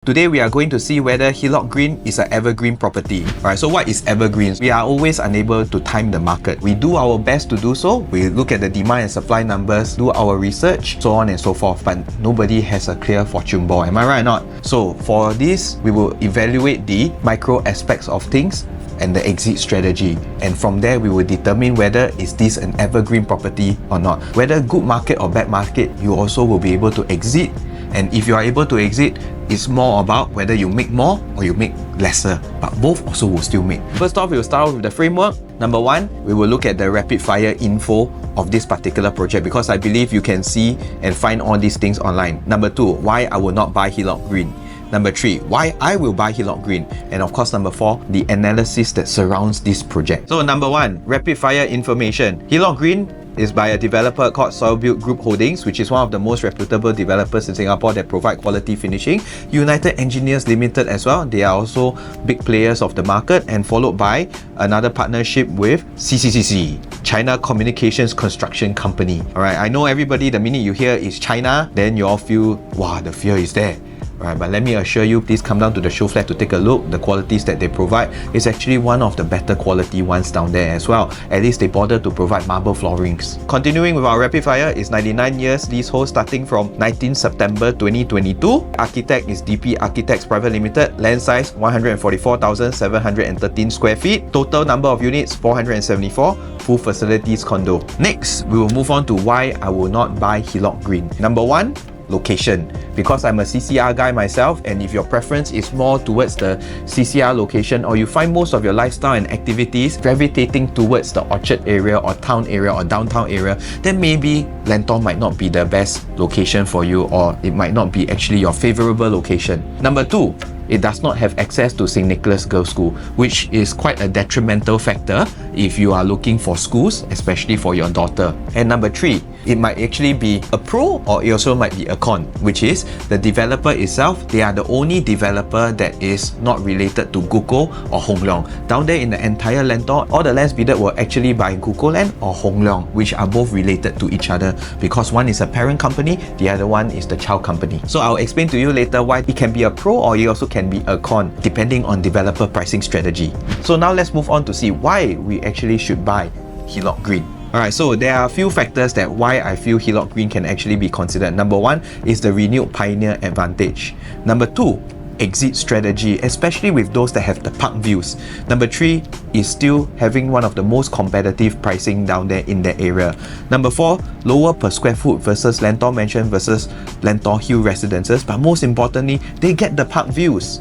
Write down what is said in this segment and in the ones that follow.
Today we are going to see whether Hillock Green is an evergreen property. Alright, so what is evergreen? We are always unable to time the market. We do our best to do so. We look at the demand and supply numbers, do our research, so on and so forth. But nobody has a clear fortune ball. Am I right or not? So for this, we will evaluate the micro aspects of things and the exit strategy, and from there we will determine whether is this an evergreen property or not. Whether good market or bad market, you also will be able to exit. And if you are able to exit, it's more about whether you make more or you make lesser, but both also will still make. First off, we'll start with the framework. Number one, we will look at the rapid fire info of this particular project, because I believe you can see and find all these things online. Number two, why I will not buy Hillock Green. Number three, why I will buy Hillock Green. And of course, number four, the analysis that surrounds this project. So number one, rapid fire information. Hillock Green is by a developer called Soil Built Group Holdings, which is one of the most reputable developers in Singapore that provide quality finishing. United Engineers Limited as well, they are also big players of the market, and followed by another partnership with CCCC, China Communications Construction Company. Alright, I know everybody, the minute you hear is China, then you all feel, wow, the fear is there. Alright, but let me assure you, please come down to the show flat to take a look. The qualities that they provide is actually one of the better quality ones down there as well. At least they bother to provide marble floorings. Continuing with our rapid fire is 99 years leasehold starting from 19 September 2022. Architect is DP Architects Private Limited. Land size 144,713 square feet. Total number of units 474. Full facilities condo. Next, we will move on to why I will not buy Hillock Green. Number one, location. Because I'm a CCR guy myself, and if your preference is more towards the CCR location, or you find most of your lifestyle and activities gravitating towards the Orchard area or town area or downtown area, then maybe Lentor might not be the best location for you, or it might not be actually your favorable location. Number two, it does not have access to St. Nicholas Girls' School, which is quite a detrimental factor if you are looking for schools, especially for your daughter. And number three, it might actually be a pro, or it also might be a con, which is the developer itself. They are the only developer that is not related to Guko or Hong Leong. Down there in the entire Lentor, all the lands bidded were actually by Guko Land or Hong Leong, which are both related to each other, because one is a parent company, the other one is the child company. So I'll explain to you later why it can be a pro, or it also can be a con, depending on developer pricing strategy. So now let's move on to see why we actually should buy Hillock Green. Alright, so there are a few factors that why I feel Hillock Green can actually be considered. Number one is the renewed pioneer advantage. Number two, exit strategy, especially with those that have the park views. Number three is still having one of the most competitive pricing down there in that area. Number four, lower per square foot versus Lentor Mansion versus Lentor Hill Residences, but most importantly, they get the park views.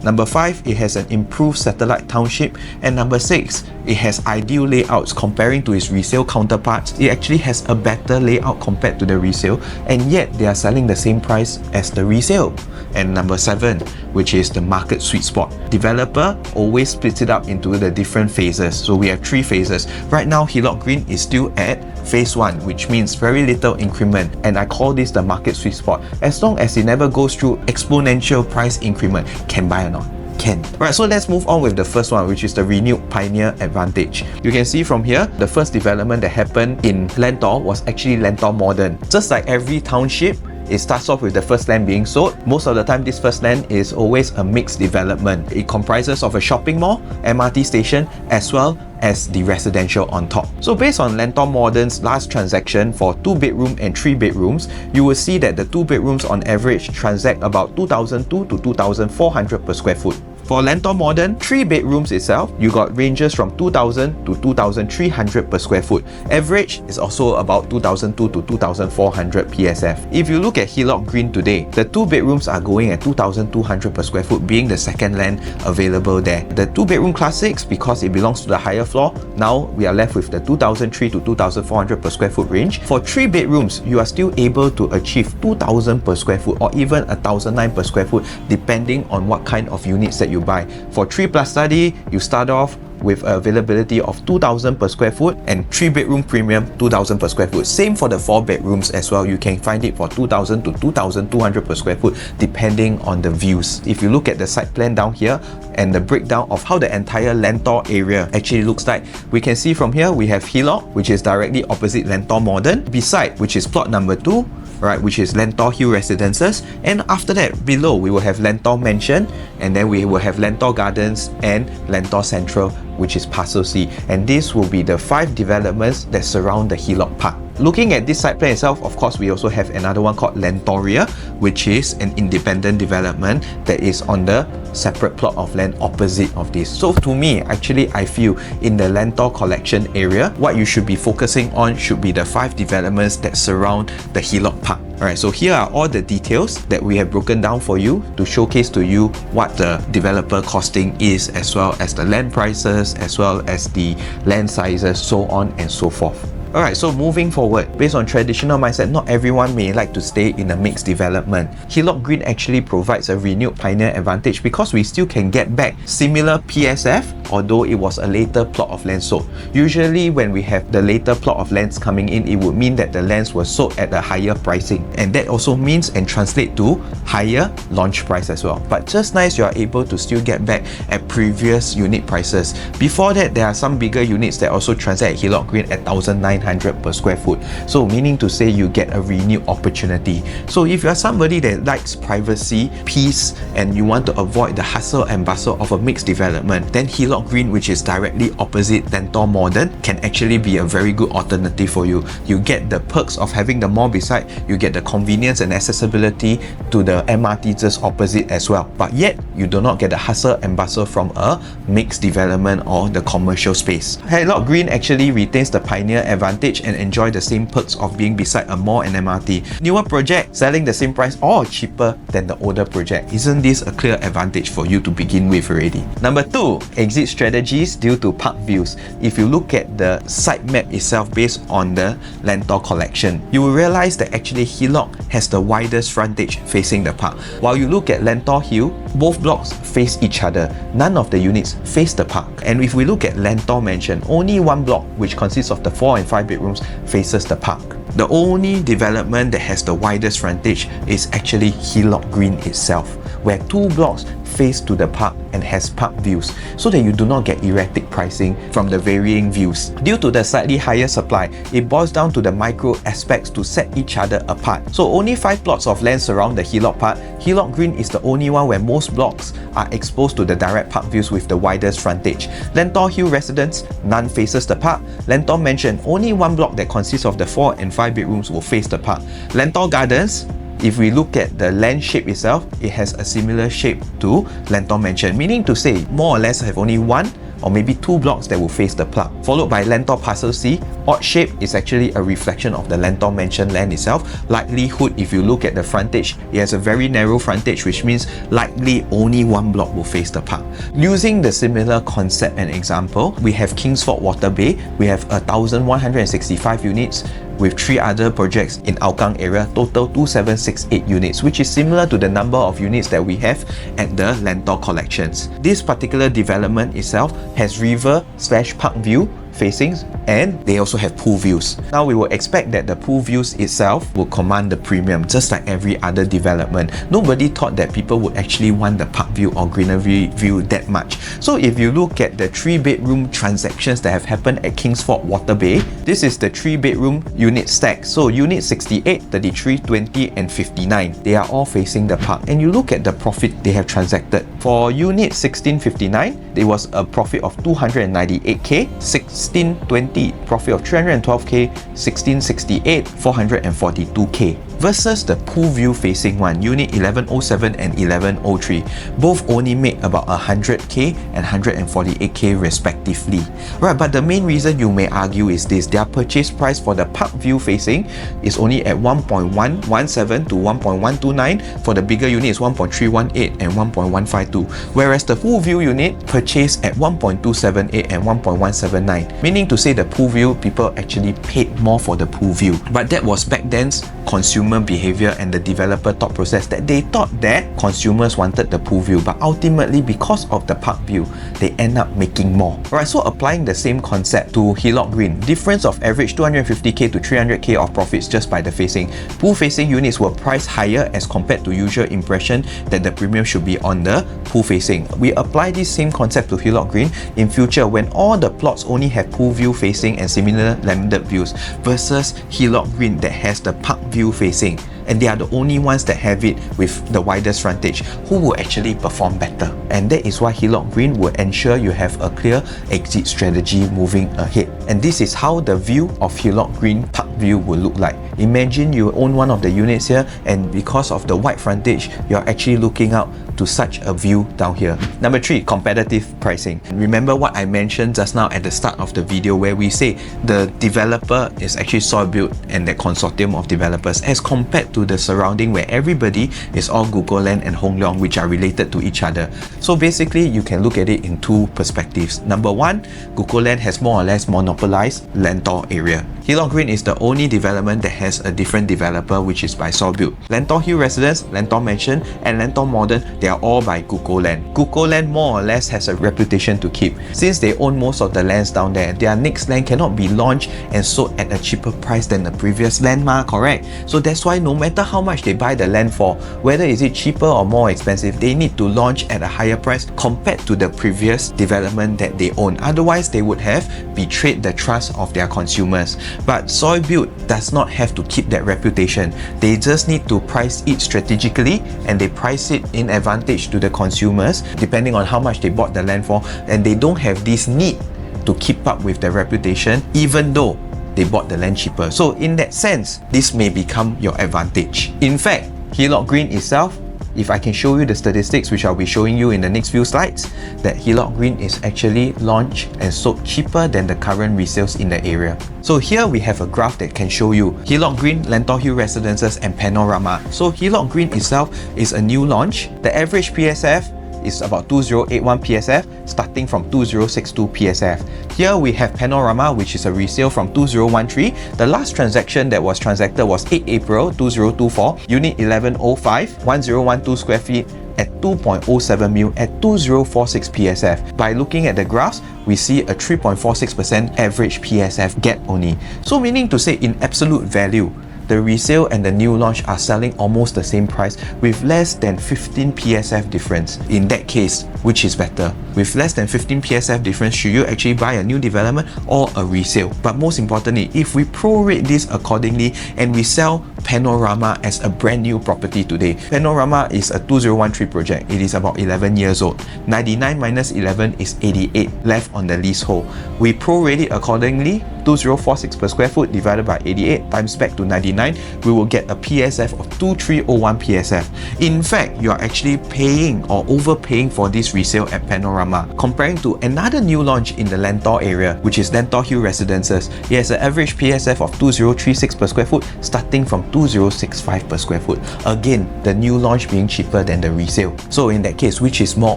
Number five, it has an improved satellite township. And number six, it has ideal layouts comparing to its resale counterparts. It actually has a better layout compared to the resale, and yet they are selling the same price as the resale. And number seven, which is the market sweet spot. Developer always splits it up into the different phases. So we have three phases. Right now, Hillock Green is still at phase one, which means very little increment, and I call this the market sweet spot. As long as it never goes through exponential price increment, can buy or not? Can. Right, so let's move on with the first one, which is the renewed pioneer advantage. You can see from here, the first development that happened in Lentor was actually Lentor Modern. Just like every township, it starts off with the first land being sold. Most of the time, this first land is always a mixed development. It comprises of a shopping mall, MRT station, as well as the residential on top. So based on Lentor Modern's last transaction for 2-bedroom and 3-bedrooms, you will see that the 2 bedrooms on average transact about 2,200 to 2,400 per square foot. For Lentor Modern, 3 bedrooms itself, you got ranges from 2,000 to 2,300 per square foot. Average is also about 2,200 to 2,400 PSF. If you look at Hillock Green today, the 2 bedrooms are going at 2,200 per square foot, being the second land available there. The 2-bedroom classics, because it belongs to the higher floor, now we are left with the 2,300 to 2,400 per square foot range. For 3 bedrooms, you are still able to achieve 2,000 per square foot, or even 1,009 per square foot, depending on what kind of units that you buy. For 3+ study, you start off with availability of 2,000 per square foot, and 3-bedroom premium 2,000 per square foot. Same for the 4 bedrooms as well. You can find it for 2,000 to 2,200 per square foot, depending on the views. If you look at the site plan down here and the breakdown of how the entire Lentor area actually looks like, we can see from here we have Hillock, which is directly opposite Lentor Modern. Beside, which is plot number 2, right, which is Lentor Hill Residences, and after that below we will have Lentor Mansion, and then we will have Lentor Gardens and Lentor Central, which is Parcel C, and this will be the 5 developments that surround the Hillock Park. Looking at this site plan itself, of course, we also have another one called Lentoria, which is an independent development that is on the separate plot of land opposite of this. So to me, actually, I feel in the Lentor collection area, what you should be focusing on should be the 5 developments that surround the Hillock Park. Alright, so here are all the details that we have broken down for you to showcase to you what the developer costing is, as well as the land prices, as well as the land sizes, so on and so forth. Alright, so moving forward, based on traditional mindset, not everyone may like to stay in a mixed development. Hillock Green actually provides a renewed pioneer advantage because we still can get back similar PSF, although it was a later plot of land sold. Usually when we have the later plot of lands coming in, it would mean that the lands were sold at a higher pricing, and that also means and translate to higher launch price as well. But just nice, you are able to still get back at previous unit prices. Before that, there are some bigger units that also transact at Hillock Green at 1,900 per square foot, so meaning to say you get a renewed opportunity. So if you are somebody that likes privacy, peace, and you want to avoid the hustle and bustle of a mixed development, then Hillock Green, which is directly opposite Lentor Modern, can actually be a very good alternative for you. You get the perks of having the mall beside, you get the convenience and accessibility to the MRT just opposite as well, but yet you do not get the hustle and bustle from a mixed development or the commercial space. Hillock Green actually retains the pioneer advantage and enjoy the same perks of being beside a mall and MRT. Newer project selling the same price or cheaper than the older project. Isn't this a clear advantage for you to begin with already? Number 2, exit strategies due to park views. If you look at the site map itself based on the Lentor collection, you will realize that actually Hillock has the widest frontage facing the park. While you look at Lentor Hill, both blocks face each other. None of the units face the park. And if we look at Lentor Mansion, only one block, which consists of the 4 and 5 bedrooms, faces the park. The only development that has the widest frontage is actually Hillock Green itself, where 2 blocks face to the park and has park views, so that you do not get erratic pricing from the varying views. Due to the slightly higher supply, it boils down to the micro aspects to set each other apart. So only 5 plots of land surround the Hillock Park. Hillock Green is the only one where most blocks are exposed to the direct park views with the widest frontage. Lentor Hill Residence, none faces the park. Lentor Mansion, only one block that consists of the 4 and 5 bedrooms will face the park. Lentor Gardens, if we look at the land shape itself, it has a similar shape to Lentor Mansion, meaning to say more or less have only 1 or maybe 2 blocks that will face the park. Followed by Lentor Parcel C. Odd shape is actually a reflection of the Lentor Mansion land itself. Likelihood, if you look at the frontage, it has a very narrow frontage, which means likely only 1 block will face the park. Using the similar concept and example, we have Kingsford Water Bay. We have 1,165 units with 3 other projects in Hougang area, total 2,768 units, which is similar to the number of units that we have at the Lentor collections. This particular development itself has river/park view facings, and they also have pool views. Now we will expect that the pool views itself will command the premium, just like every other development. Nobody thought that people would actually want the park view or greenery view that much. So if you look at the 3-bedroom transactions that have happened at Kingsford Water Bay, this is the 3-bedroom unit stack. So unit 68, 33, 20 and 59, they are all facing the park. And you look at the profit they have transacted. For unit 1659, there was a profit of 298k, 1620 profit of 312k, 1668 442k, versus the pool view facing one, unit 1107 and 1103, both only made about 100k and 148k respectively. Right, but the main reason you may argue is this: their purchase price for the park view facing is only at 1.117 to 1.129, for the bigger unit is 1.318 and 1.152, whereas the pool view unit purchased at 1.278 and 1.179, meaning to say the pool view, people actually paid more for the pool view. But that was back then's consumer behavior and the developer thought process, that they thought that consumers wanted the pool view, but ultimately because of the park view, they end up making more. Alright, so applying the same concept to Hillock Green, difference of average 250k to 300k of profits just by the facing. Pool facing units were priced higher as compared to usual impression that the premium should be on the pool facing. We apply this same concept to Hillock Green in future when all the plots only have pool view facing and similar landed views, versus Hillock Green that has the park view facing. and they are the only ones that have it with the widest frontage, who will actually perform better. And that is why Hillock Green will ensure you have a clear exit strategy moving ahead. And this is how the view of Hillock Green Park View will look like. Imagine you own one of the units here, and because of the wide frontage, you're actually looking out to such a view down here. Number 3, competitive pricing. Remember what I mentioned just now at the start of the video, where we say the developer is actually Soilbuilt and that consortium of developers, as compared to the surrounding where everybody is all Google Land and Hong Leong, which are related to each other. So basically, you can look at it in two perspectives. Number 1, Google Land has more or less monopolized Lentor area. Hillock Green is the only development that has a different developer, which is by Soilbuilt. Lentor Hill Residence, Lentor Mansion, and Lentor Modern, they are all by Google Land. Google Land more or less has a reputation to keep. Since they own most of the lands down there, their next land cannot be launched and sold at a cheaper price than the previous land, correct? So that's why no matter how much they buy the land for, whether is it cheaper or more expensive, they need to launch at a higher price compared to the previous development that they own. Otherwise, they would have betrayed the trust of their consumers. But Soilbuilt does not have to keep that reputation. They just need to price it strategically, and they price it in advantage to the consumers depending on how much they bought the land for, and they don't have this need to keep up with their reputation even though they bought the land cheaper. So in that sense, this may become your advantage. In fact, Hillock Green itself, if I can show you the statistics, which I'll be showing you in the next few slides, that Hillock Green is actually launched and sold cheaper than the current resales in the area. So here we have a graph that can show you Hillock Green, Lentor Hill Residences, and Panorama. So Hillock Green itself is a new launch. The average PSF is about 2081 PSF, starting from 2062 PSF. Here we have Panorama, which is a resale from 2013. The last transaction that was transacted was 8 April 2024, Unit 1105, 1012 square feet at 2.07 mil at 2046 PSF. By looking at the graphs, we see a 3.46% average PSF gap only. So meaning to say, in absolute value, the resale and the new launch are selling almost the same price with less than 15 PSF difference. In that case, which is better? With less than 15 PSF difference, should you actually buy a new development or a resale? But most importantly, if we prorate this accordingly and we sell Panorama as a brand new property today. Panorama is a 2013 project. It is about 11 years old. 99 minus 11 is 88 left on the leasehold. We prorate it accordingly. 2046 per square foot divided by 88 times back to 99, we will get a PSF of 2301 PSF. In fact, you are actually paying or overpaying for this resale at Panorama, comparing to another new launch in the Lentor area, which is Lentor Hill Residences. It has an average PSF of 2036 per square foot, starting from 2065 per square foot. Again, the new launch being cheaper than the resale. So in that case, which is more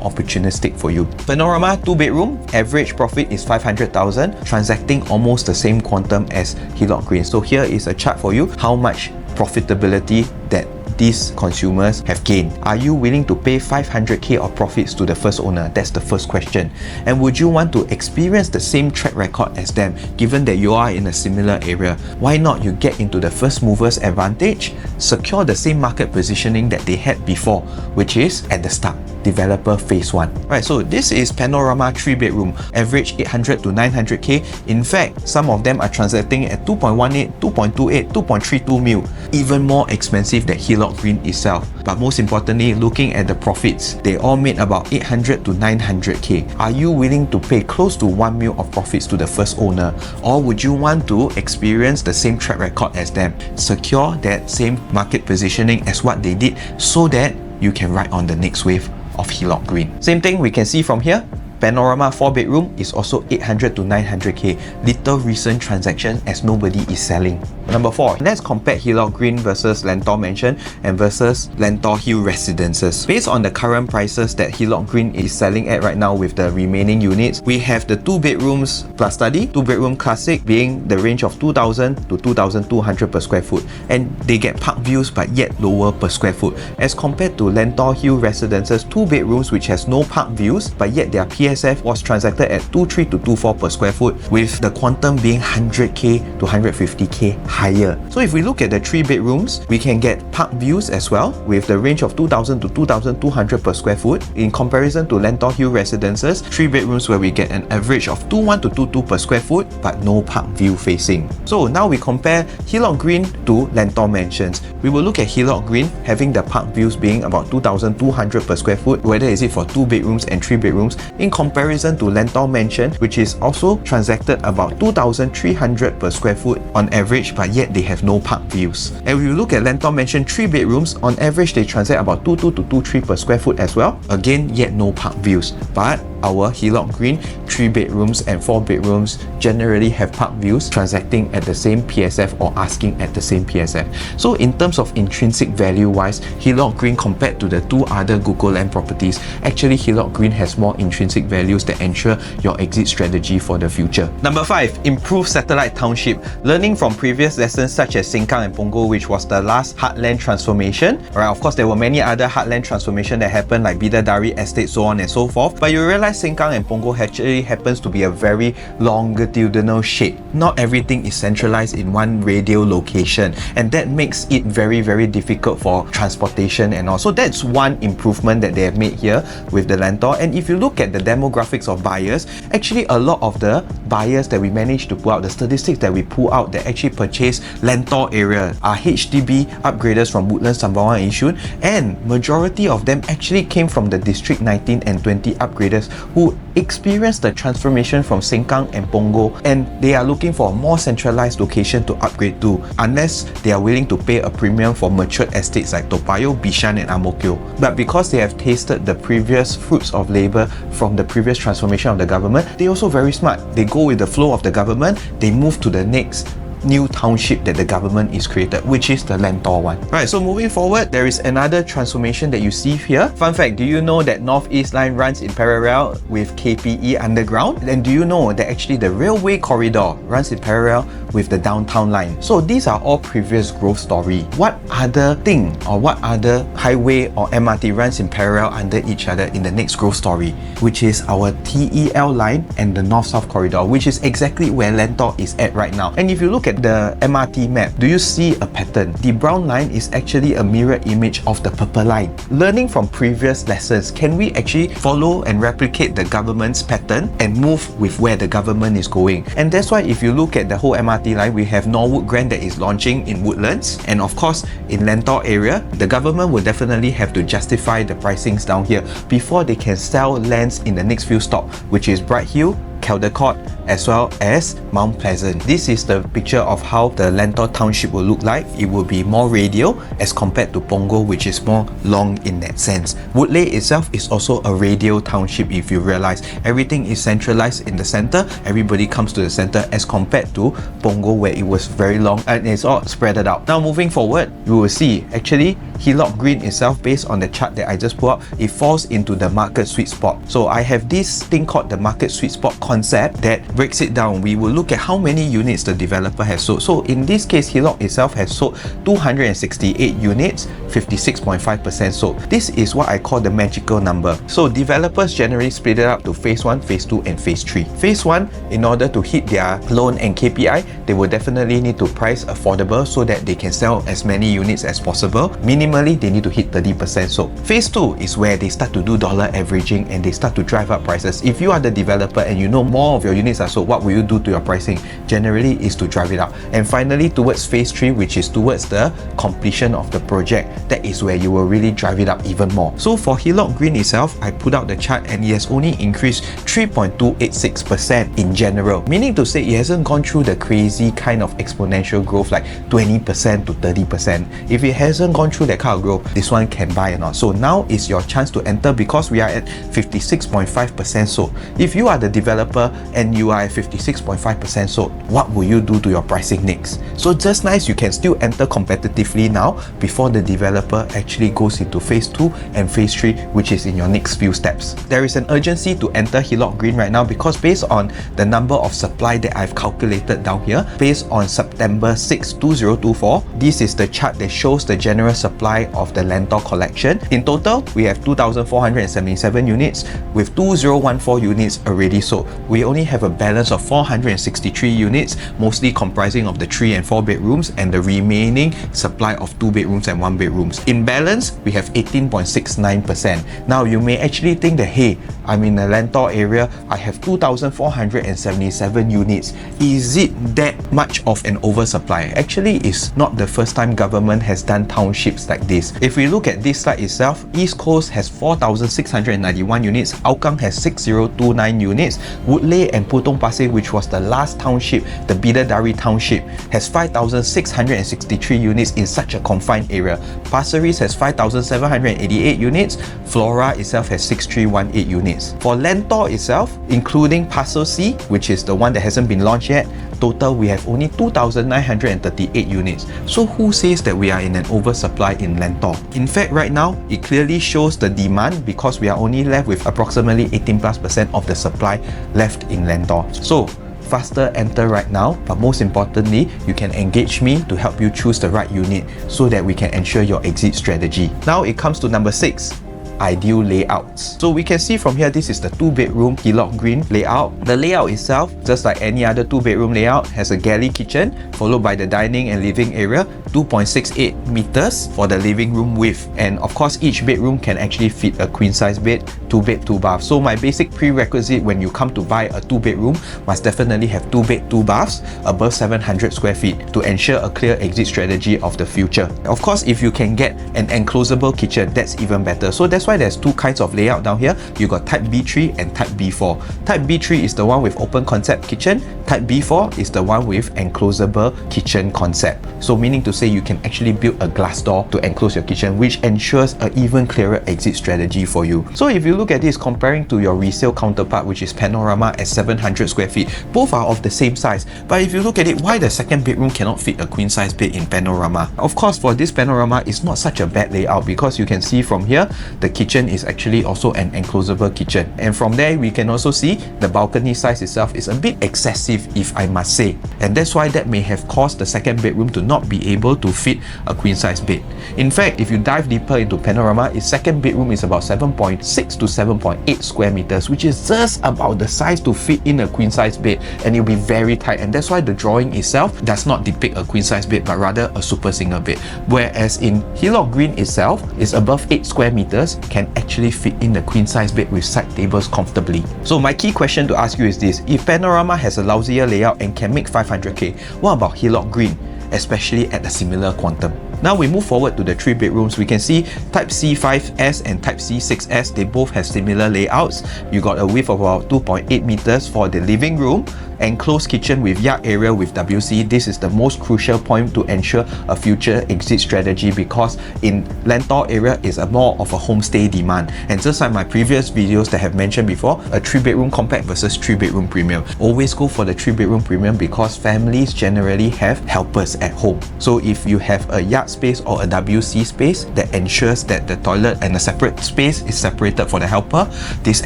opportunistic for you? Panorama 2-bedroom, average profit is 500,000, transacting almost the same quantum as Hillock Green. So here is a chart for you, how much profitability that these consumers have gained. Are you willing to pay 500k of profits to the first owner? That's the first question. And would you want to experience the same track record as them, given that you are in a similar area? Why not you get into the first movers advantage, secure the same market positioning that they had before, which is at the start, developer phase 1. Right, so this is Panorama 3-bedroom, average 800 to 900k. In fact, some of them are transacting at 2.18, 2.28, 2.32 mil, even more expensive than Hillock Green itself. But most importantly, looking at the profits, they all made about 800 to 900k. Are you willing to pay close to 1 mil of profits to the first owner, or would you want to experience the same track record as them, secure that same market positioning as what they did, so that you can ride on the next wave of Hillock Green? Same thing we can see from here. Panorama 4-bedroom is also 800 to 900k. Little recent transaction as nobody is selling. Number 4, let's compare Hillock Green versus Lentor Mansion and versus Lentor Hill Residences. Based on the current prices that Hillock Green is selling at right now with the remaining units, we have the 2-bedrooms plus study, 2-bedroom classic being the range of 2,000 to 2,200 per square foot, and they get park views but yet lower per square foot, as compared to Lentor Hill Residences 2-bedrooms which has no park views but yet their PSF PSF was transacted at 23 to 24 per square foot, with the quantum being 100k to 150k higher. So if we look at the 3 bedrooms, we can get park views as well, with the range of 2,000 to 2,200 per square foot, in comparison to Lentor Hill residences, 3 bedrooms where we get an average of 21 to 22 per square foot, but no park view facing. So now we compare Hillock Green to Lentor Mansions. We will look at Hillock Green having the park views being about 2,200 per square foot, whether is it for 2 bedrooms and 3 bedrooms, in comparison to Lentor Mansion, which is also transacted about 2,300 per square foot on average, but yet they have no park views. And if you look at Lentor Mansion 3 bedrooms, on average they transact about 22 to 23 per square foot as well. Again, yet no park views. But our Hillock Green 3 bedrooms and 4 bedrooms generally have park views, transacting at the same PSF or asking at the same PSF. So in terms of intrinsic value wise, Hillock Green compared to the 2 other Google land properties, actually Hillock Green has more intrinsic values that ensure your exit strategy for the future. Number 5, improve satellite township. Learning from previous lessons such as Sengkang and Punggol, which was the last heartland transformation. Alright, of course there were many other heartland transformation that happened like Bidadari Estate, so on and so forth, but you realize Sengkang and Punggol actually happens to be a very longitudinal shape. Not everything is centralized in one radial location, and that makes it very difficult for transportation and all. So that's one improvement that they have made here with the Lentor. And if you look at the demographics of buyers, actually a lot of the buyers that we managed to pull out, the statistics that we pull out that actually purchase Lentor area are HDB upgraders from Woodlands, Sembawang and Yishun, and majority of them actually came from the District 19 and 20 upgraders who experienced the transformation from Sengkang and Punggol, and they are looking for a more centralized location to upgrade to, unless they are willing to pay a premium for matured estates like Toa Payoh, Bishan and Ang Mo Kio. But because they have tasted the previous fruits of labour from the previous transformation of the government, they also very smart. They go with the flow of the government, they move to the next new township that the government is created, which is the Lentor one. Right, so moving forward, there is another transformation that you see here. Fun fact, do you know that North East Line runs in parallel with KPE Underground? And do you know that actually the railway corridor runs in parallel with the downtown line? So these are all previous growth story. What other thing or what other highway or MRT runs in parallel under each other in the next growth story, which is our TEL line and the North-South corridor, which is exactly where Lentor is at right now. And if you look at the MRT map, do you see a pattern? The brown line is actually a mirror image of the purple line. Learning from previous lessons, can we actually follow and replicate the government's pattern and move with where the government is going? And that's why if you look at the whole MRT line, we have Norwood Grand that is launching in Woodlands, and of course in Lentor area, the government will definitely have to justify the pricings down here before they can sell lands in the next few stops, which is Bright Hill, Caldecott, as well as Mount Pleasant. This is the picture of how the Lentor township will look like. It will be more radial as compared to Punggol, which is more long in that sense. Woodleigh itself is also a radial township. If you realize, everything is centralized in the center, everybody comes to the center, as compared to Punggol where it was very long and it's all spread out. Now moving forward, you will see actually Hillock Green itself, based on the chart that I just put up, it falls into the market sweet spot. So I have this thing called the market sweet spot concept that breaks it down. We will look at how many units the developer has sold. So in this case, Hillock itself has sold 268 units, 56.5% sold. This is what I call the magical number. So developers generally split it up to phase 1, phase 2 and phase 3. Phase 1, in order to hit their loan and KPI, they will definitely need to price affordable so that they can sell as many units as possible. Minimally, they need to hit 30% sold. Phase 2 is where they start to do dollar averaging and they start to drive up prices. If you are the developer and you know more of your units are sold, what will you do to your pricing? Generally is to drive it up. And finally, towards phase 3, which is towards the completion of the project, that is where you will really drive it up even more. So for Hillock Green itself, I put out the chart and it has only increased 3.286% in general, meaning to say it hasn't gone through the crazy kind of exponential growth like 20% to 30%. If it hasn't gone through that kind of growth, this one can buy or not. So now is your chance to enter, because we are at 56.5% sold. If you are the developer developer and you are at 56.5% sold, what will you do to your pricing next? So just nice, you can still enter competitively now before the developer actually goes into phase 2 and phase 3, which is in your next few steps. There is an urgency to enter Hillock Green right now because based on the number of supply that I've calculated down here, based on September 6, 2024, this is the chart that shows the general supply of the Lentor collection. In total, we have 2,477 units with 2,014 units already sold. We only have a balance of 463 units, mostly comprising of the 3 and 4 bedrooms and the remaining supply of 2 bedrooms and 1 bedrooms. In balance, we have 18.69%. Now, you may actually think that, hey, I'm in the Lentor area, I have 2,477 units. Is it that much of an oversupply? Actually, it's not the first time government has done townships like this. If we look at this slide itself, East Coast has 4,691 units, Hougang has 6,029 units, Woodleigh and Potong Pasir, which was the last township, the Bidadari township, has 5,663 units in such a confined area. Pasir Ris has 5,788 units, Flora itself has 6,318 units. For Lentor itself, including Parcel C, which is the one that hasn't been launched yet, total we have only 2,938 units. So who says that we are in an oversupply in Lentor? In fact, right now, it clearly shows the demand because we are only left with approximately 18+% of the supply left in Lentor. So faster enter right now, but most importantly, you can engage me to help you choose the right unit so that we can ensure your exit strategy. Now it comes to number 6. Ideal layouts. So we can see from here, this is the 2-bedroom Hillock Green layout. The layout itself, just like any other 2-bedroom layout, has a galley kitchen followed by the dining and living area, 2.68 meters for the living room width, and of course each bedroom can actually fit a queen size bed, 2 bed 2 bath. So my basic prerequisite when you come to buy a 2-bedroom must definitely have 2 bed 2 baths above 700 square feet to ensure a clear exit strategy of the future. Of course, if you can get an enclosable kitchen, that's even better. So that's why there's 2 kinds of layout down here. You got type B3 and type B4. Type B3 is the one with open concept kitchen. Type B4 is the one with enclosable kitchen concept. So meaning to say you can actually build a glass door to enclose your kitchen, which ensures an even clearer exit strategy for you. So if you look at this comparing to your resale counterpart, which is Panorama at 700 square feet, both are of the same size. But if you look at it, why the second bedroom cannot fit a queen size bed in Panorama? Of course, for this Panorama, it's not such a bad layout because you can see from here, the kitchen is actually also an enclosable kitchen. And from there, we can also see the balcony size itself is a bit excessive, if I must say. And that's why that may have caused the second bedroom to not be able to fit a queen size bed. In fact, if you dive deeper into Panorama, its second bedroom is about 7.6 to 7.8 square meters, which is just about the size to fit in a queen size bed, and it'll be very tight. And that's why the drawing itself does not depict a queen size bed, but rather a super single bed. Whereas in Hillock Green itself is above 8 square meters, can actually fit in the queen size bed with side tables comfortably. So my key question to ask you is this: if Panorama has a lousier layout and can make 500k, what about Hillock Green, especially at a similar quantum? Now we move forward to the 3 bedrooms. We can see Type C5S and Type C6S, they both have similar layouts. You got a width of about 2.8 meters for the living room, enclosed kitchen with yard area with WC. This is the most crucial point to ensure a future exit strategy because in Lentor area is a more of a homestay demand. And just like my previous videos that have mentioned before, a 3-bedroom compact versus 3-bedroom premium. Always go for the 3-bedroom premium because families generally have helpers at home. So if you have a yard space or a WC space, that ensures that the toilet and a separate space is separated for the helper. This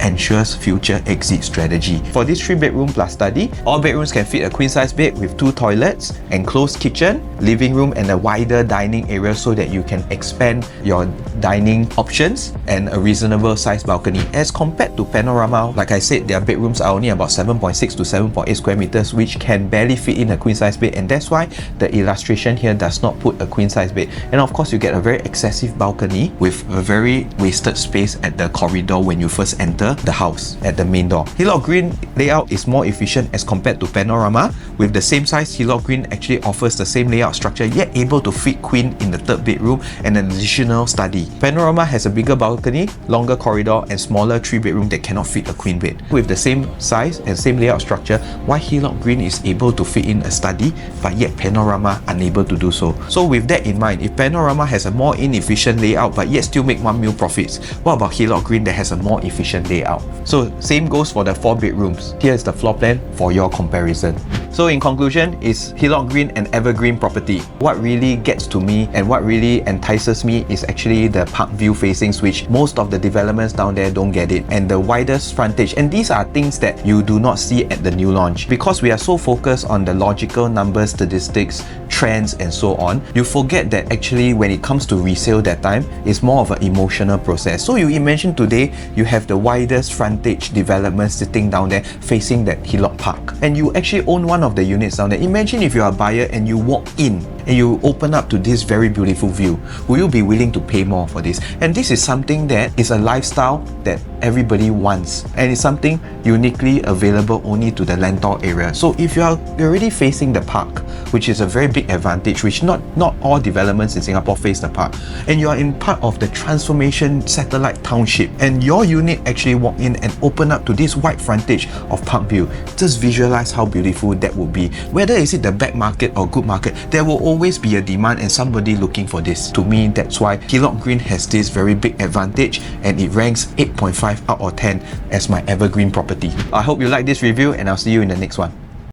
ensures future exit strategy. For this 3-bedroom plus study, all bedrooms can fit a queen size bed with 2 toilets, enclosed kitchen, living room and a wider dining area so that you can expand your dining options and a reasonable size balcony. As compared to Panorama, like I said, their bedrooms are only about 7.6 to 7.8 square meters, which can barely fit in a queen size bed, and that's why the illustration here does not put a queen size bed. And of course, you get a very excessive balcony with a very wasted space at the corridor when you first enter the house at the main door. Hillock Green layout is more efficient as compared to Panorama. With the same size, Hillock Green actually offers the same layout structure, yet able to fit queen in the third bedroom and an additional study. Panorama has a bigger balcony, longer corridor, and smaller 3-bedroom that cannot fit a queen bed. With the same size and same layout structure, why Hillock Green is able to fit in a study, but yet Panorama unable to do so. So with that in mind, if Panorama has a more inefficient layout but yet still make 1 mil profits, what about Hillock Green that has a more efficient layout? So same goes for the 4 bedrooms. Here is the floor plan for your comparison. So in conclusion, is Hillock Green and Evergreen Property. What really gets to me and what really entices me is actually the park view facings, which most of the developments down there don't get it, and the widest frontage. And these are things that you do not see at the new launch. Because we are so focused on the logical numbers, statistics, trends, and so on, you forget that actually when it comes to resale that time, it's more of an emotional process. So you imagine today, you have the widest frontage development sitting down there facing that Hillock Park, and you actually own one of the units down there. Imagine if you're a buyer and you walk in and you open up to this very beautiful view. Will you be willing to pay more for this? And this is something that is a lifestyle that everybody wants, and it's something uniquely available only to the Lentor area. So if you're already facing the park, which is a very big advantage, which not all developments in Singapore face the park, and you are in part of the transformation satellite township, and your unit actually walk in and open up to this wide frontage of park view, just visualize how beautiful that would be. Whether is it the back market or good market, there will always be a demand and somebody looking for this. To me, that's why Hillock Green has this very big advantage, and it ranks 8.5 out of 10 as my evergreen property. I hope you like this review, and I'll see you in the next one.